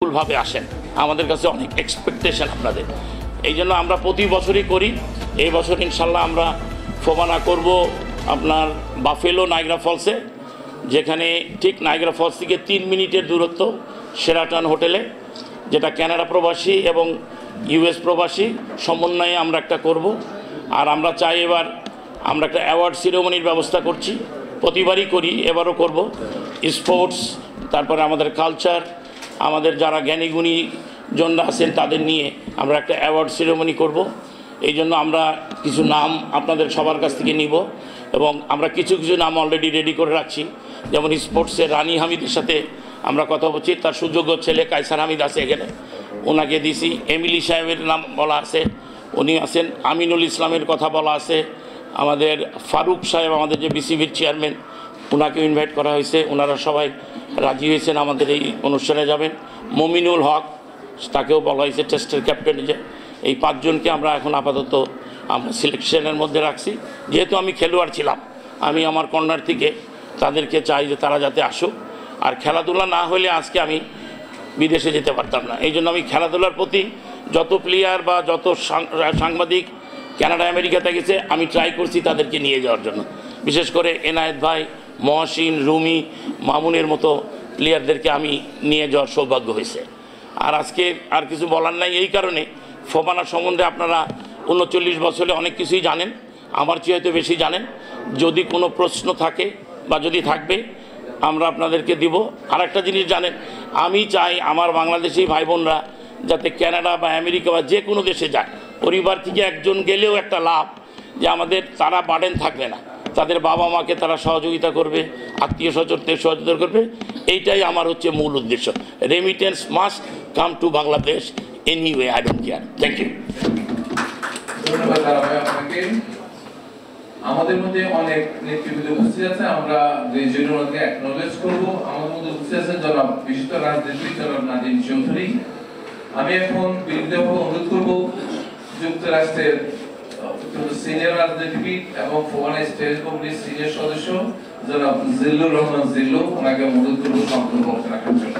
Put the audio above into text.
ভাবে আসেন, আমাদের কাছে অনেক এক্সপেকটেশন আপনাদের, এই জন্য আমরা প্রতি বছরই করি। এই বছর ইনশাল্লাহ আমরা ফোবানা করব আপনার বাফেলো নাইগ্রা ফলসে, যেখানে ঠিক নাইগ্রা ফলস থেকে 3 মিনিটের দূরত্ব শেরাটন হোটেলে, যেটা কানাডা প্রবাসী এবং ইউএস প্রবাসী সমন্বয়ে আমরা একটা করব। আর আমরা চাই এবার আমরা একটা অ্যাওয়ার্ড সিরিমনির ব্যবস্থা করছি, প্রতিবারই করি, এবারও করব। স্পোর্টস, তারপরে আমাদের কালচার, আমাদের যারা জ্ঞানীগুণী জনরা আছেন তাদের নিয়ে আমরা একটা অ্যাওয়ার্ড সেরেমনি করব। এই জন্য আমরা কিছু নাম আপনাদের সবার কাছ থেকে নিব এবং আমরা কিছু নাম অলরেডি রেডি করে রাখছি। যেমন স্পোর্টসের রানী হামিদের সাথে আমরা কথা বলছি, তার সুযোগ্য ছেলে কায়সার হামিদ আছে এখানে, ওনাকে দিছি। এমিলি সাহেবের নাম বলা আছে, উনি আছেন। আমিনুল ইসলামের কথা বলা আছে। আমাদের ফারুক সাহেব, আমাদের যে বিসিবির চেয়ারম্যান, ওনাকে ইনভাইট করা হয়েছে, ওনারা সবাই রাজি হয়েছেন আমাদের এই অনুষ্ঠানে যাবেন। মমিনুল হক, তাকেও বলা হয়েছে টেস্টের ক্যাপ্টেন। যে এই 5 জনকে আমরা এখন আপাতত আমরা সিলেকশনের মধ্যে রাখছি। যেহেতু আমি খেলোয়াড় ছিলাম, আমি আমার কর্নার থেকে তাদেরকে চাই যে তারা যাতে আসুক। আর খেলাধুলা না হলে আজকে আমি বিদেশে যেতে পারতাম না। এই জন্য আমি খেলাধুলার প্রতি যত প্লেয়ার বা যত সাংবাদিক কানাডা আমেরিকাতে গেছে, আমি ট্রাই করছি তাদেরকে নিয়ে যাওয়ার জন্য। বিশেষ করে এনায়েত ভাই, মহসিন, রুমি, মামুনের মতো প্লেয়ারদেরকে আমি নিয়ে যাওয়ার সৌভাগ্য হয়েছে। আর আজকে আর কিছু বলার নাই, এই কারণে ফোবানা সম্বন্ধে আপনারা 39 বছরে অনেক কিছুই জানেন, আমার চেয়ে হয়তো বেশি জানেন। যদি কোনো প্রশ্ন থাকে বা যদি থাকবে আমরা আপনাদেরকে দিব। আর একটা জিনিস জানেন, আমি চাই আমার বাংলাদেশি ভাই বোনরা যাতে কানাডা বা আমেরিকা বা যে কোনো দেশে যায়, পরিবার থেকে একজন গেলেও একটা লাভ, যে আমাদের তারা বার্ডেন থাকবে না, তাদের বাবা মাকে তারা সহযোগিতা করবে, আত্মীয় স্বজনদের সহযোগিতা করবে। এইটাই আমার হচ্ছে মূল উদ্দেশ্য। Remittance must come to Bangladesh anyway, I don't care. Thank you. ধন্যবাদ আপনাকে। আমাদের মধ্যে অনেক নেতৃবৃন্দ উপস্থিত আছে, আমরা রেজিওনালকে অ্যাকনলেজ করব। আমাদের মধ্যে উপস্থিত আছেন জনাব বিশিষ্ট রাজনীতিবিদ জনাব নাদিম চৌধুরী। আমি এখন বিনীতভাবে অনুরোধ করব যুক্তরাষ্ট্রের সিনিয়র রাজনীতিবিদ এবং ফোবানা স্টেট কমিটির সিনিয়র সদস্য জনাব জিল্লুর রহমান জিল্লু, ওনাকে অনুরোধ করব সংক্ষিপ্ত বক্তব্য রাখার জন্য।